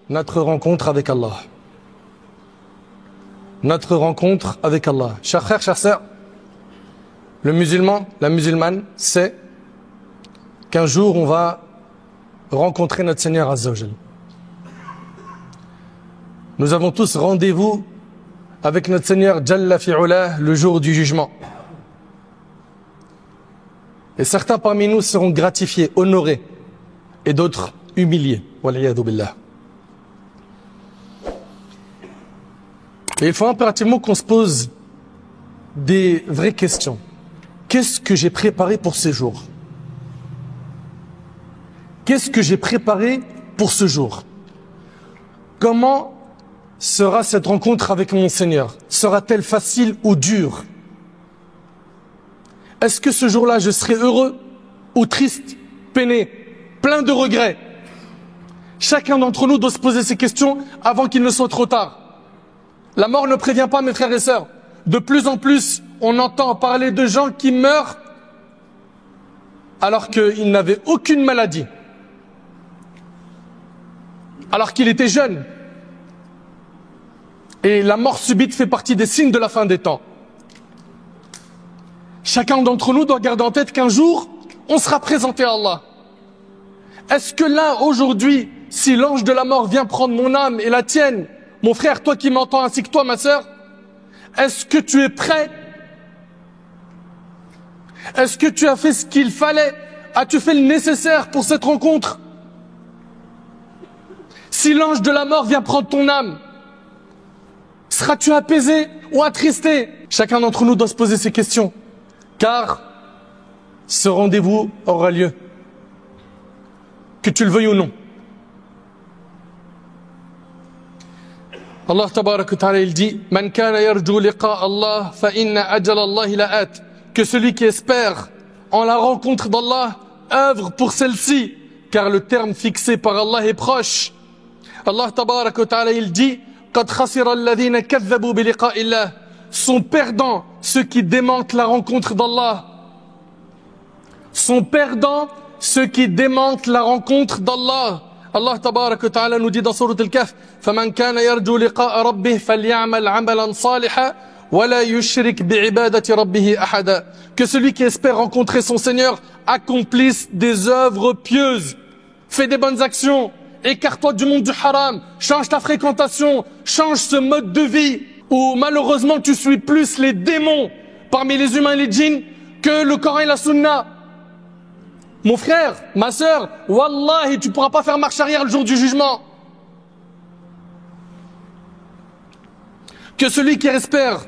notre rencontre avec Allah. Notre rencontre avec Allah. Chers frères, chères sœurs, le musulman, la musulmane sait qu'un jour on va rencontrer notre Seigneur Azza wa Jal. Nous avons tous rendez-vous avec notre Seigneur Jalla fi'ula le jour du jugement. Et certains parmi nous seront gratifiés, honorés, et d'autres humiliés. Wal'iyadu billah. Et il faut impérativement qu'on se pose des vraies questions. Qu'est-ce que j'ai préparé pour ce jour? Qu'est-ce que j'ai préparé pour ce jour? Comment sera cette rencontre avec mon Seigneur? Sera-t-elle facile ou dure? Est-ce que ce jour-là, je serai heureux ou triste, peiné, plein de regrets? Chacun d'entre nous doit se poser ces questions avant qu'il ne soit trop tard. La mort ne prévient pas, mes frères et sœurs. De plus en plus, on entend parler de gens qui meurent alors qu'ils n'avaient aucune maladie, alors qu'il était jeune. Et la mort subite fait partie des signes de la fin des temps. Chacun d'entre nous doit garder en tête qu'un jour, on sera présenté à Allah. Est-ce que là, aujourd'hui, si l'ange de la mort vient prendre mon âme et la tienne, mon frère, toi qui m'entends ainsi que toi, ma sœur, est-ce que tu es prêt? Est-ce que tu as fait ce qu'il fallait? As-tu fait le nécessaire pour cette rencontre? Si l'ange de la mort vient prendre ton âme, seras-tu apaisé ou attristé? Chacun d'entre nous doit se poser ces questions, car ce rendez-vous aura lieu, que tu le veuilles ou non. Allah tabarak wa ta'ala il dit Man kana yarju liqa Allah fa inna ajal Allah la'at, que celui qui espère en la rencontre d'Allah œuvre pour celle-ci, car le terme fixé par Allah est proche. Allah tabarak wa ta'ala il dit Qad khasira alladhina kadhabu bi liqa'i Allah, sont perdants ceux qui démentent la rencontre d'Allah. Sont perdants ceux qui démentent la rencontre d'Allah. Allah tabarak wa ta'ala nous dit dans Sourate Al-Kahf فَمَنْ كَانَ يَرْجُو لِقَاءَ رَبِّهِ فَلْيَعْمَلْ عَمَلًا صَالِحًا وَلَا يُشْرِكْ بِعِبَادَةِ رَبِّهِ أَحَدًا, que celui qui espère rencontrer son Seigneur accomplisse des œuvres pieuses, fais des bonnes actions, écarte-toi du monde du haram, change ta fréquentation, change ce mode de vie où malheureusement tu suis plus les démons parmi les humains et les djinns que le Coran et la Sunna. Mon frère, ma sœur, wallahi, tu ne pourras pas faire marche arrière le jour du jugement. Que celui qui espère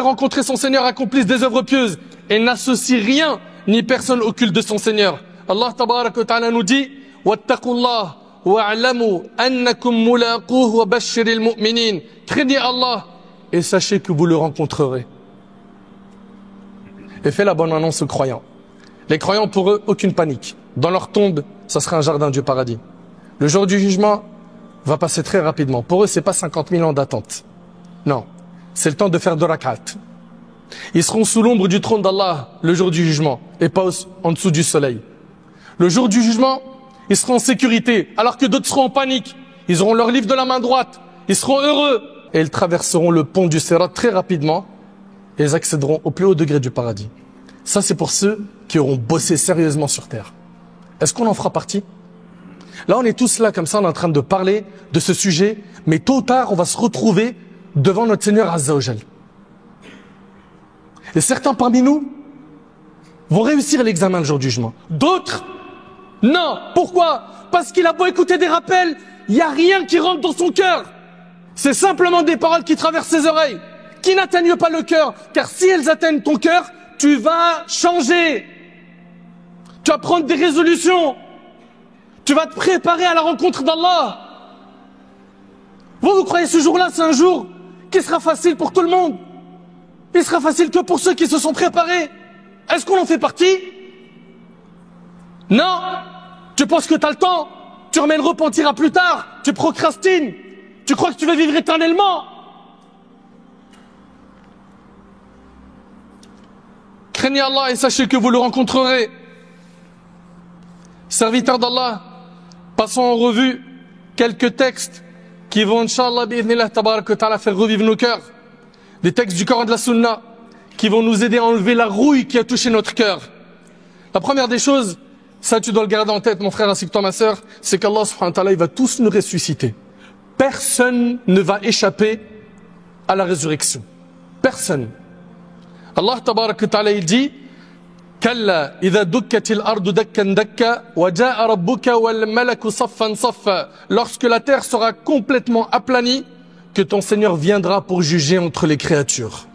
rencontrer son Seigneur accomplisse des œuvres pieuses et n'associe rien ni personne au culte de son Seigneur. Allah tabarak wa ta'ala nous dit Wattaqullah wa'lamu annakum mulaquhu wa bashiril mu'minin. Craignez Allah et sachez que vous le rencontrerez. Et fais la bonne annonce aux croyants. Les croyants, pour eux, aucune panique. Dans leur tombe, ça sera un jardin du paradis. Le jour du jugement va passer très rapidement. Pour eux, c'est pas 50 000 ans d'attente. Non, c'est le temps de faire 2 rak'at. Ils seront sous l'ombre du trône d'Allah le jour du jugement et pas en dessous du soleil. Le jour du jugement, ils seront en sécurité alors que d'autres seront en panique. Ils auront leur livre de la main droite. Ils seront heureux et ils traverseront le pont du Sirat très rapidement et ils accéderont au plus haut degré du paradis. Ça, c'est pour ceux qui auront bossé sérieusement sur terre. Est-ce qu'on en fera partie? Là, on est tous là, comme ça, on est en train de parler de ce sujet, mais tôt ou tard, on va se retrouver devant notre Seigneur Azza wa Jal. Et certains parmi nous vont réussir l'examen le jour du jugement. D'autres, non. Pourquoi? Parce qu'il a beau écouter des rappels, il n'y a rien qui rentre dans son cœur. C'est simplement des paroles qui traversent ses oreilles, qui n'atteignent pas le cœur. Car si elles atteignent ton cœur, tu vas changer. Tu vas prendre des résolutions. Tu vas te préparer à la rencontre d'Allah. Vous croyez ce jour-là, c'est un jour qui sera facile pour tout le monde? Il sera facile que pour ceux qui se sont préparés. Est-ce qu'on en fait partie? Non. Tu penses que tu as le temps? Tu remets le repentir à plus tard? Tu procrastines? Tu crois que tu vas vivre éternellement? Craignez Allah et sachez que vous le rencontrerez. Serviteurs d'Allah, passons en revue quelques textes qui vont, Inch'Allah, bi'idhnillah, tabarak wa ta'ala, faire revivre nos cœurs. Des textes du Coran de la Sunna qui vont nous aider à enlever la rouille qui a touché notre cœur. La première des choses, ça tu dois le garder en tête, mon frère ainsi que toi, ma sœur, c'est qu'Allah subhanahu wa ta'ala, il va tous nous ressusciter. Personne ne va échapper à la résurrection. Personne. Allah tabarak wa ta'ala, il dit Kalla idha dukkatil ardu dakkan dakka wa ja'a rabbuka wal malaku saffan saffa. Lorsque la terre sera complètement aplanie, que ton Seigneur viendra pour juger entre les créatures.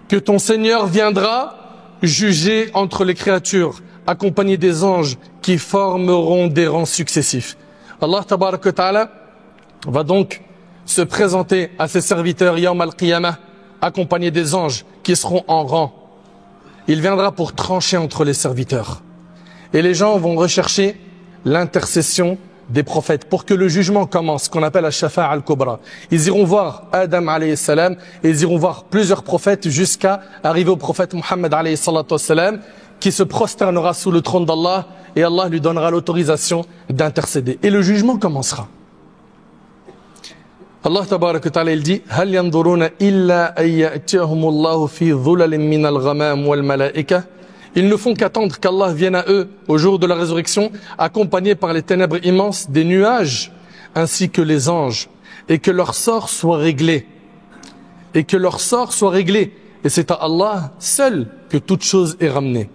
Que ton Seigneur viendra juger entre les créatures, accompagné des anges qui formeront des rangs successifs. Allah tabarak wa ta'ala va donc se présenter à ses serviteurs Yawm al-Qiyamah, accompagné des anges qui seront en rang. Il viendra pour trancher entre les serviteurs. Et les gens vont rechercher l'intercession des prophètes pour que le jugement commence, ce qu'on appelle la Shafa'a al-Kubra. Ils iront voir Adam alayhi salam et ils iront voir plusieurs prophètes jusqu'à arriver au prophète Muhammad alayhi salatu wassalam qui se prosternera sous le trône d'Allah et Allah lui donnera l'autorisation d'intercéder. Et le jugement commencera. Allah tabarak wa ta'ala il dit Hal yanzuruna illa an ya'tiyahumullahu fi dhulalin min al-ghamam wal malaika. Ils ne font qu'attendre qu'Allah vienne à eux au jour de la résurrection, accompagnés par les ténèbres immenses des nuages, ainsi que les anges, et que leur sort soit réglé. Et que leur sort soit réglé. Et c'est à Allah seul que toute chose est ramenée.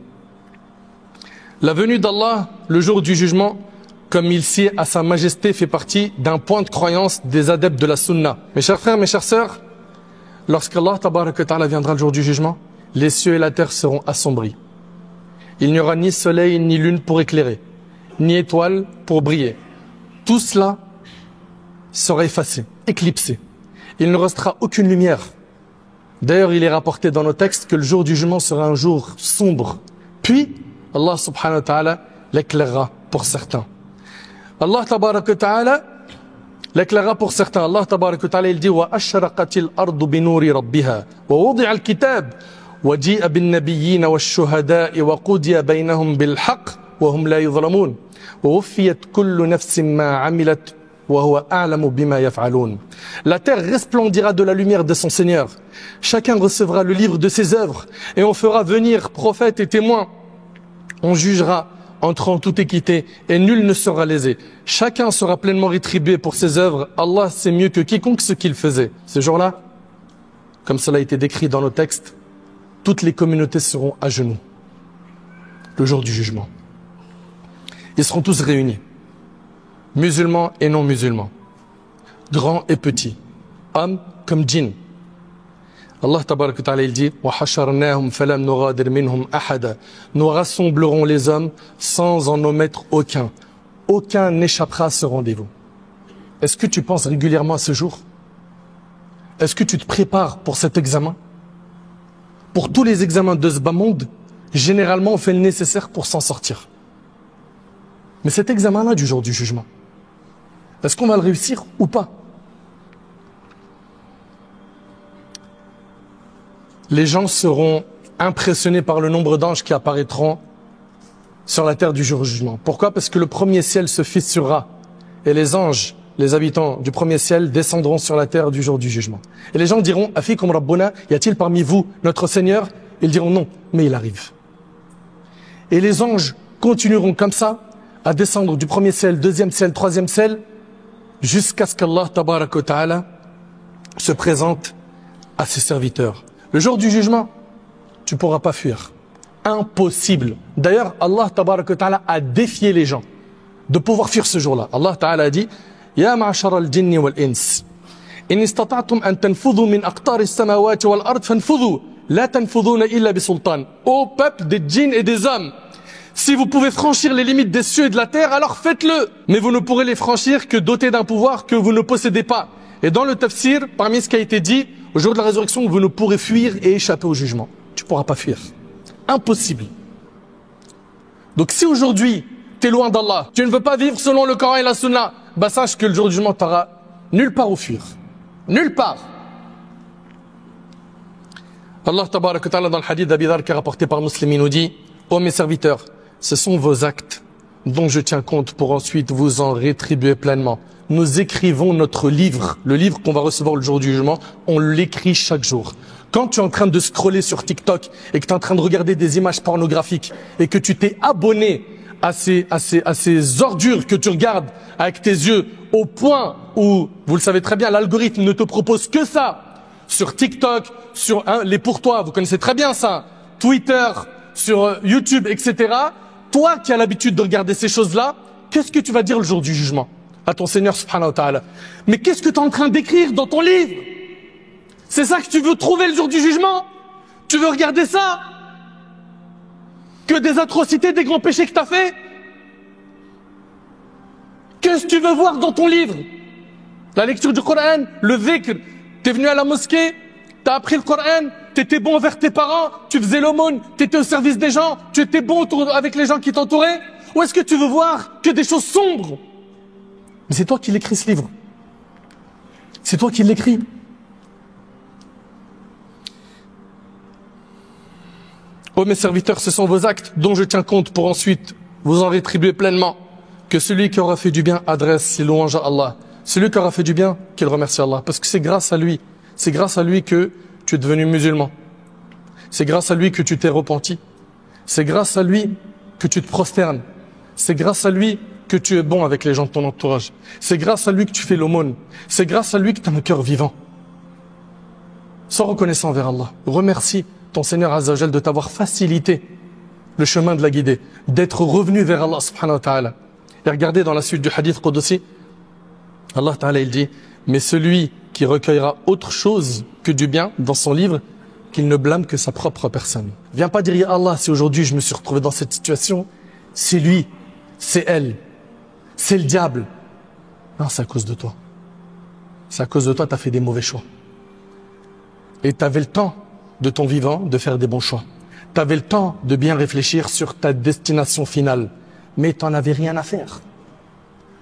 La venue d'Allah, le jour du jugement, comme il sied à sa majesté, fait partie d'un point de croyance des adeptes de la sunna. Mes chers frères, mes chères sœurs, lorsqu'Allah tabarak wa ta'ala viendra le jour du jugement, les cieux et la terre seront assombris. Il n'y aura ni soleil ni lune pour éclairer, ni étoile pour briller. Tout cela sera effacé, éclipsé. Il ne restera aucune lumière. D'ailleurs, il est rapporté dans nos textes que le jour du jugement sera un jour sombre. Puis, Allah subhanahu wa ta'ala l'éclairera pour certains. Allah tabarak wa ta'ala l'éclairera pour certains. Allah tabarak wa ta'ala il dit wa ashraqatil ardu bi nuri rabbiha wa wudi'a al-kitab وجيء بالنبيين والشهداء وقضي بينهم بالحق وهم لا يظلمون ووفيت كل نفس ما عملت وهو أعلم بما يفعلون. La terre resplendira de la lumière de son Seigneur. Chacun recevra le livre de ses œuvres et on fera venir prophètes et témoins. On jugera en toute équité et nul ne sera lésé. Chacun sera pleinement rétribué pour ses œuvres. Allah sait mieux que quiconque ce qu'il faisait. Ce jour-là, comme cela a été décrit dans nos textes, toutes les communautés seront à genoux, le jour du jugement. Ils seront tous réunis, musulmans et non musulmans, grands et petits, hommes comme djinns. Allah tabarak wa ta'ala il dit وَحَشَرْنَاهُمْ فَلَمْ نُغَادِرْ مِنْهُمْ أَحَدًا. Nous rassemblerons les hommes sans en omettre aucun. Aucun n'échappera à ce rendez-vous. Est-ce que tu penses régulièrement à ce jour? Est-ce que tu te prépares pour cet examen? Pour tous les examens de ce bas monde, généralement on fait le nécessaire pour s'en sortir. Mais cet examen-là du jour du jugement, est-ce qu'on va le réussir ou pas? Les gens seront impressionnés par le nombre d'anges qui apparaîtront sur la terre du jour du jugement. Pourquoi? Parce que le premier ciel se fissurera et les anges, les habitants du premier ciel descendront sur la terre du jour du jugement. Et les gens diront, Afikum Rabbuna, y a-t-il parmi vous notre Seigneur? Ils diront non, mais il arrive. Et les anges continueront comme ça à descendre du premier ciel, deuxième ciel, troisième ciel, jusqu'à ce qu'Allah tabarak wa ta'ala se présente à ses serviteurs. Le jour du jugement, tu ne pourras pas fuir. Impossible. D'ailleurs, Allah tabarak wa ta'ala a défié les gens de pouvoir fuir ce jour-là. Allah ta'ala a dit, يا معشر الجن والإنس إن استطعتم أن تنفذوا من أقطار السماوات والأرض فانفذوا لا تنفذون إلا بسلطان. Ô peuple des djinns et des hommes, si vous pouvez franchir les limites des cieux et de la terre, alors faites-le. Mais vous ne pourrez les franchir que dotés d'un pouvoir que vous ne possédez pas. Et dans le tafsir, parmi ce qui a été dit, au jour de la résurrection, vous ne pourrez fuir et échapper au jugement. Tu ne pourras pas fuir. Impossible. Donc si aujourd'hui, tu es loin d'Allah, tu ne veux pas vivre selon le Coran et la Sunna, bah sache que le jour du jugement, tu n'auras nulle part où fuir. Nulle part. Allah tabarak wa ta'ala dans le hadith d'Abi Dhar qui est rapporté par Muslim, il nous dit, ô mes serviteurs, ce sont vos actes, dont je tiens compte pour ensuite vous en rétribuer pleinement. Nous écrivons notre livre, le livre qu'on va recevoir le jour du jugement, on l'écrit chaque jour. Quand tu es en train de scroller sur TikTok et que tu es en train de regarder des images pornographiques et que tu t'es abonné à ces ordures que tu regardes avec tes yeux au point où, vous le savez très bien, l'algorithme ne te propose que ça sur TikTok, sur les pour toi, vous connaissez très bien ça, Twitter, sur YouTube, etc. Toi qui as l'habitude de regarder ces choses-là, qu'est-ce que tu vas dire le jour du jugement à ton Seigneur subhanahu wa ta'ala? Mais qu'est-ce que tu es en train d'écrire dans ton livre? C'est ça que tu veux trouver le jour du jugement? Tu veux regarder ça? Que des atrocités, des grands péchés que tu as fait? Qu'est-ce que tu veux voir dans ton livre? La lecture du Coran, le dhikr, t'es venu à la mosquée, t'as appris le Coran, t'étais bon envers tes parents, tu faisais l'aumône, t'étais au service des gens, tu étais bon avec les gens qui t'entouraient? Ou est-ce que tu veux voir que des choses sombres? Mais c'est toi qui l'écris ce livre. C'est toi qui l'écris. Ô mes serviteurs, ce sont vos actes dont je tiens compte pour ensuite vous en rétribuer pleinement. Que celui qui aura fait du bien adresse ses louanges à Allah. Celui qui aura fait du bien, qu'il remercie Allah. Parce que c'est grâce à lui que tu es devenu musulman. C'est grâce à lui que tu t'es repenti. C'est grâce à lui que tu te prosternes. C'est grâce à lui que tu es bon avec les gens de ton entourage. C'est grâce à lui que tu fais l'aumône. C'est grâce à lui que tu as un cœur vivant. Sois reconnaissant envers Allah. Remercie ton Seigneur Azza wa Jal de t'avoir facilité le chemin de la guidée, d'être revenu vers Allah subhanahu wa ta'ala. Et regardez dans la suite du hadith Qudsi, Allah ta'ala il dit, mais celui qui recueillera autre chose que du bien dans son livre, qu'il ne blâme que sa propre personne. Viens pas dire, ya Allah, si aujourd'hui je me suis retrouvé dans cette situation, c'est lui, c'est elle, c'est le diable. Non, c'est à cause de toi. C'est à cause de toi, tu as fait des mauvais choix. Et tu avais le temps de ton vivant de faire des bons choix. Tu avais le temps de bien réfléchir sur ta destination finale. Mais tu n'en avais rien à faire.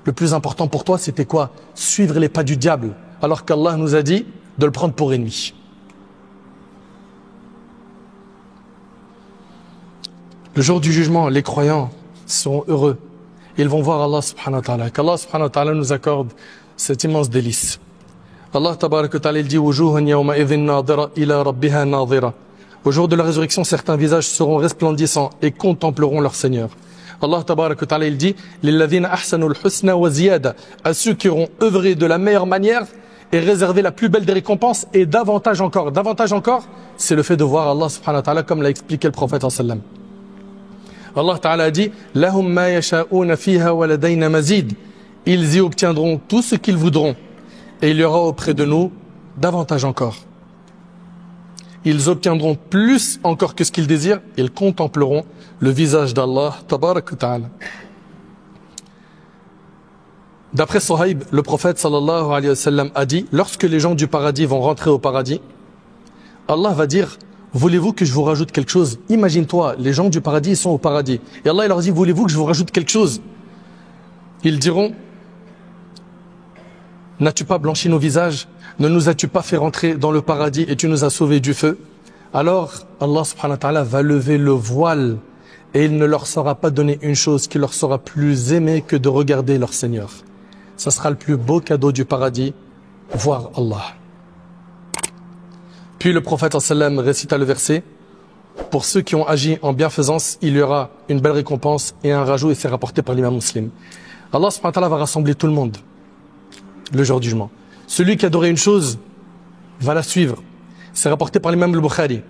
Le plus important pour toi, c'était quoi? Suivre les pas du diable. Alors qu'Allah nous a dit de le prendre pour ennemi. Le jour du jugement, les croyants seront heureux. Ils vont voir Allah subhanahu wa ta'ala. Qu'Allah subhanahu wa ta'ala nous accorde cet immense délice. Allah tabarak wa ta'ala il dit wujuhun yawma idhin nadira ila rabbiha nadira. Au jour de la résurrection, certains visages seront resplendissants et contempleront leur Seigneur. Allah tabarak wa ta'ala il dit lilladhina ahsanul husna wa ziyada, à ceux qui auront œuvré de la meilleure manière et réservé la plus belle des récompenses et davantage encore. Davantage encore, c'est le fait de voir Allah subhanahu wa ta'ala comme l'a expliqué le prophète sallam. Allah ta'ala a dit lahum ma yasha'una fiha wa ladayna mazid. Ils y obtiendront tout ce qu'ils voudront. Et il y aura auprès de nous davantage encore. Ils obtiendront plus encore que ce qu'ils désirent. Ils contempleront le visage d'Allah tabarak wa ta'ala. D'après Suhaib, le prophète sallallahu alayhi wa sallam a dit, lorsque les gens du paradis vont rentrer au paradis, Allah va dire, voulez-vous que je vous rajoute quelque chose? Imagine-toi, les gens du paradis sont au paradis. Et Allah il leur dit, voulez-vous que je vous rajoute quelque chose? Ils diront, n'as-tu pas blanchi nos visages? Ne nous as-tu pas fait rentrer dans le paradis et tu nous as sauvés du feu? Alors Allah subhanahu wa ta'ala va lever le voile et il ne leur sera pas donné une chose qui leur sera plus aimée que de regarder leur Seigneur. Ça sera le plus beau cadeau du paradis, voir Allah. Puis le prophète sallam récita le verset, pour ceux qui ont agi en bienfaisance, il y aura une belle récompense et un rajout, et c'est rapporté par l'imam Muslim. Allah subhanahu wa ta'ala va rassembler tout le monde le jour du jugement. Celui qui adorait une chose va la suivre. C'est rapporté par l'imam al-Bukhari.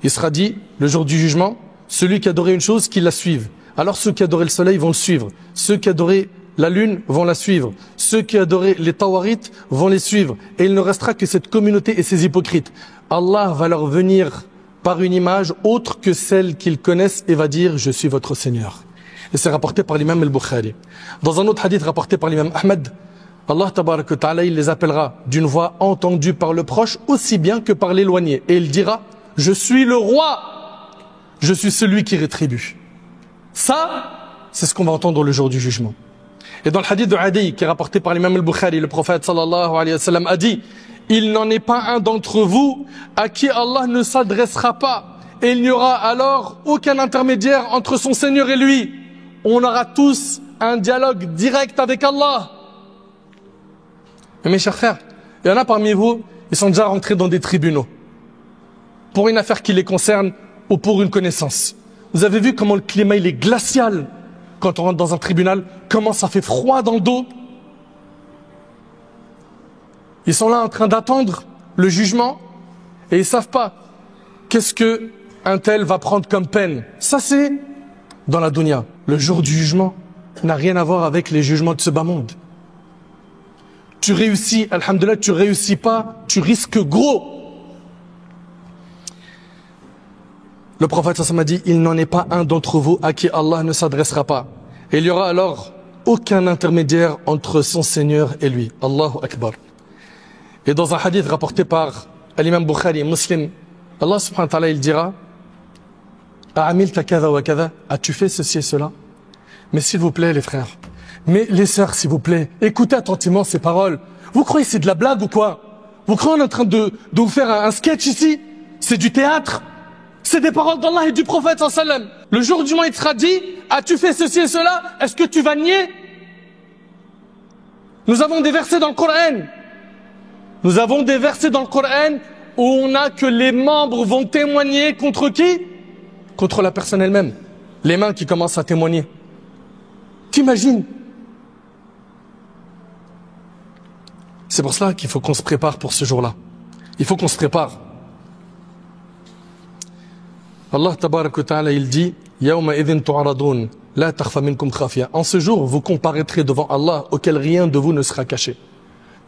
Il sera dit, le jour du jugement, celui qui adorait une chose, qu'il la suive. Alors ceux qui adoraient le soleil vont le suivre. Ceux qui adoraient la lune vont la suivre. Ceux qui adoraient les tawarites vont les suivre. Et il ne restera que cette communauté et ces hypocrites. Allah va leur venir par une image autre que celle qu'ils connaissent et va dire, je suis votre Seigneur. Et c'est rapporté par l'imam al-Bukhari. Dans un autre hadith rapporté par l'imam Ahmed, Allah tabarak wa ta'ala, il les appellera d'une voix entendue par le proche aussi bien que par l'éloigné. Et il dira, je suis le roi, je suis celui qui rétribue. Ça, c'est ce qu'on va entendre le jour du jugement. Et dans le hadith de Adi, qui est rapporté par l'imam al-Bukhari, le prophète sallallahu alayhi wa sallam a dit, il n'en est pas un d'entre vous à qui Allah ne s'adressera pas. Et il n'y aura alors aucun intermédiaire entre son Seigneur et lui. on aura tous un dialogue direct avec Allah. Mais mes chers frères, il y en a parmi vous, ils sont déjà rentrés dans des tribunaux pour une affaire qui les concerne ou pour une connaissance. Vous avez vu comment le climat il est glacial quand on rentre dans un tribunal, comment ça fait froid dans le dos. Ils sont là en train d'attendre le jugement et ils savent pas qu'est-ce que un tel va prendre comme peine. Ça c'est dans la dunya. Le jour du jugement n'a rien à voir avec les jugements de ce bas monde. Tu réussis, alhamdoulilah, tu réussis pas, tu risques gros. Le prophète sallallahu alayhi wa sallam a dit, il n'en est pas un d'entre vous à qui Allah ne s'adressera pas. Et il y aura alors aucun intermédiaire entre son Seigneur et lui. Allahu Akbar. Et dans un hadith rapporté par l'imam Bukhari et Muslim, Allah subhanahu wa ta'ala il dira, A'amilta kadha wa kadha, as-tu fait ceci et cela? Mais s'il vous plaît les frères, mais les sœurs s'il vous plaît, écoutez attentivement ces paroles. Vous croyez que c'est de la blague ou quoi? Vous croyez qu'on est en train de vous faire un sketch ici? C'est du théâtre? C'est des paroles d'Allah et du prophète sallallahu alayhi wa sallam. Le jour du jugement il sera dit, as-tu fait ceci et cela? Est-ce que tu vas nier? Nous avons des versets dans le Coran. Nous avons des versets dans le Coran où on a que les membres vont témoigner contre qui? Contre la personne elle-même. Les mains qui commencent à témoigner. T'imagines? C'est pour cela qu'il faut qu'on se prépare pour ce jour-là. Il faut qu'on se prépare. Allah tabarak wa ta'ala il dit Yawma idhin tu'aradun la takhfa minkum khafiya. En ce jour, vous comparaîtrez devant Allah auquel rien de vous ne sera caché.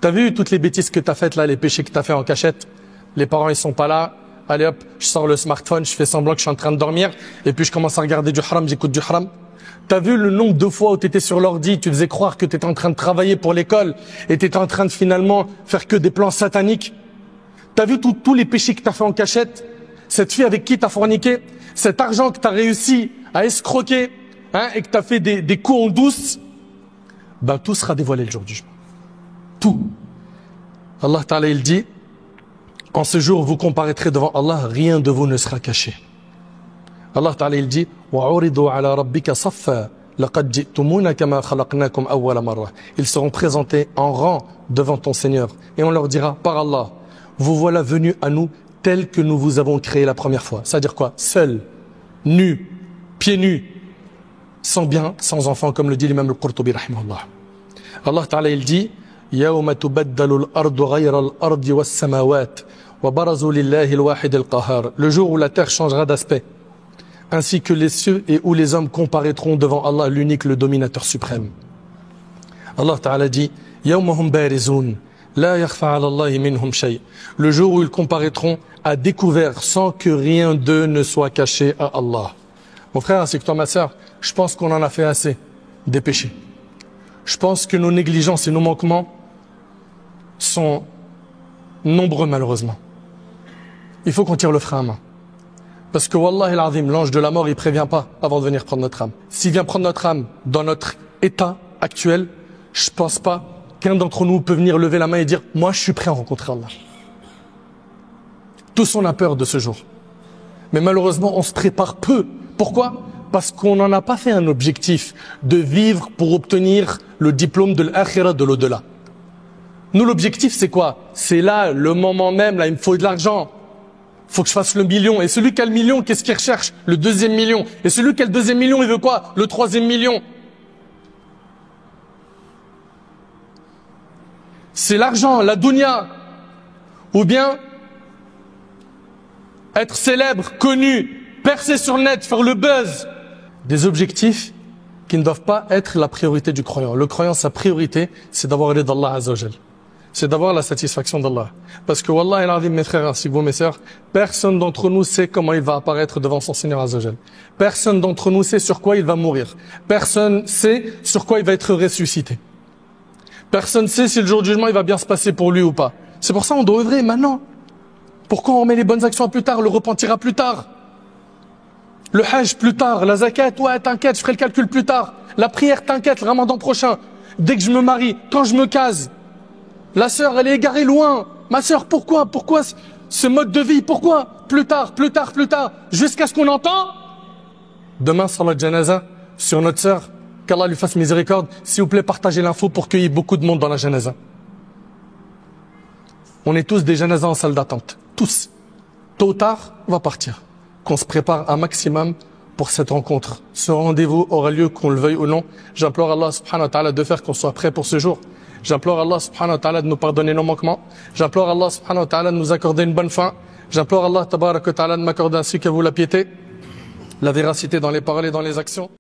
T'as vu toutes les bêtises que t'as faites là, les péchés que t'as fait en cachette? Les parents ils sont pas là. Allez hop, je sors le smartphone, je fais semblant que je suis en train de dormir et puis je commence à regarder du haram, j'écoute du haram. T'as vu le nombre de fois où t'étais sur l'ordi, tu faisais croire que t'étais en train de travailler pour l'école et t'étais en train de finalement faire que des plans sataniques? T'as vu tous les péchés que t'as fait en cachette? Cette fille avec qui t'as forniqué? Cet argent que t'as réussi à escroquer, hein, et que t'as fait des coups en douce? Ben tout sera dévoilé le jour du jugement. Tout. Allah Ta'ala il dit, en ce jour vous comparaîtrez devant Allah, rien de vous ne sera caché. Allah Ta'ala il dit, وَعُرِضُوا عَلَى رَبِّكَ صَفًّا لَقَدْ جِئْتُمُونَا كَمَا خَلَقْنَاكُمْ أَوَّلَ مَرَّةٍ. Ils seront présentés en rang devant ton Seigneur et on leur dira, par Allah, vous voilà venus à nous tels que nous vous avons créé la première fois. C'est-à-dire quoi? Seul, nu, pieds nus, sans bien, sans enfant, comme le dit l'imam al-Qurtubi rahimahullah. Allah Ta'ala il dit, يَوْمَ تُبَدَّلُ الْأَرْضُ غَيْرَ الْأَرْضِ وَالسَّمَاوَاتِ وَبَرَزُوا لِلَّهِ الْوَاحِدِ الْقَهَارِ. Le jour où la terre changera d'aspect, ainsi que les cieux et où les hommes comparaîtront devant Allah, l'unique, le dominateur suprême. Allah Ta'ala dit, يَوْمَهُمْ بَارِزُونَ لَا يَخْفَى عَلَى اللَّهِ مِنْهُمْ شَيْءٍ. Le jour où ils comparaîtront à découvert sans que rien d'eux ne soit caché à Allah. Mon frère ainsi que toi ma sœur, je pense qu'on en a fait assez des péchés. Je pense que nos négligences et nos manquements sont nombreux malheureusement. Il faut qu'on tire le frein à main. Parce que Wallahi al-Azim, l'ange de la mort, il prévient pas avant de venir prendre notre âme. S'il vient prendre notre âme dans notre état actuel, je pense pas qu'un d'entre nous peut venir lever la main et dire « Moi, je suis prêt à rencontrer Allah ». Tous on a peur de ce jour. Mais malheureusement, on se prépare peu. Pourquoi? Parce qu'on n'en a pas fait un objectif de vivre pour obtenir le diplôme de l'akhira, de l'au-delà. Nous, l'objectif, c'est quoi? C'est là, le moment même, là, il me faut de l'argent. Il faut que je fasse le million. Et celui qui a le million, qu'est-ce qu'il recherche? Le deuxième million. Et celui qui a le deuxième million, il veut quoi? Le troisième million. C'est l'argent, la dunya. Ou bien être célèbre, connu, percer sur le net, faire le buzz. Des objectifs qui ne doivent pas être la priorité du croyant. Le croyant, sa priorité, c'est d'avoir l'aide d'Allah Azza wa Jal. C'est d'avoir la satisfaction d'Allah. Parce que Wallah el Azim, mes frères ainsi que vous, mes sœurs, personne d'entre nous sait comment il va apparaître devant son Seigneur Azza wa Jal. Personne d'entre nous sait sur quoi il va mourir. Personne sait sur quoi il va être ressuscité. Personne sait si le jour du jugement il va bien se passer pour lui ou pas. C'est pour ça qu'on doit œuvrer maintenant. Pourquoi on met les bonnes actions à plus tard, le repentira plus tard? Le hajj plus tard, la zakat, ouais t'inquiète, je ferai le calcul plus tard. La prière, t'inquiète, le ramadan prochain. Dès que je me marie, quand je me case. La sœur, elle est égarée loin. Ma sœur, pourquoi ce mode de vie? Pourquoi? Plus tard, plus tard, plus tard. Jusqu'à ce qu'on entend. Demain, sur la janaza, sur notre sœur, qu'Allah lui fasse miséricorde. S'il vous plaît, partagez l'info pour qu'il y ait beaucoup de monde dans la janaza. On est tous des janazas en salle d'attente. Tous. Tôt ou tard, on va partir. Qu'on se prépare un maximum pour cette rencontre. Ce rendez-vous aura lieu qu'on le veuille ou non. J'implore Allah subhanahu wa ta'ala de faire qu'on soit prêt pour ce jour. J'implore Allah subhanahu wa ta'ala de nous pardonner nos manquements. J'implore Allah subhanahu wa ta'ala de nous accorder une bonne fin. J'implore Allah tabarak wa ta'ala de m'accorder ainsi qu'à vous la piété, la véracité dans les paroles et dans les actions.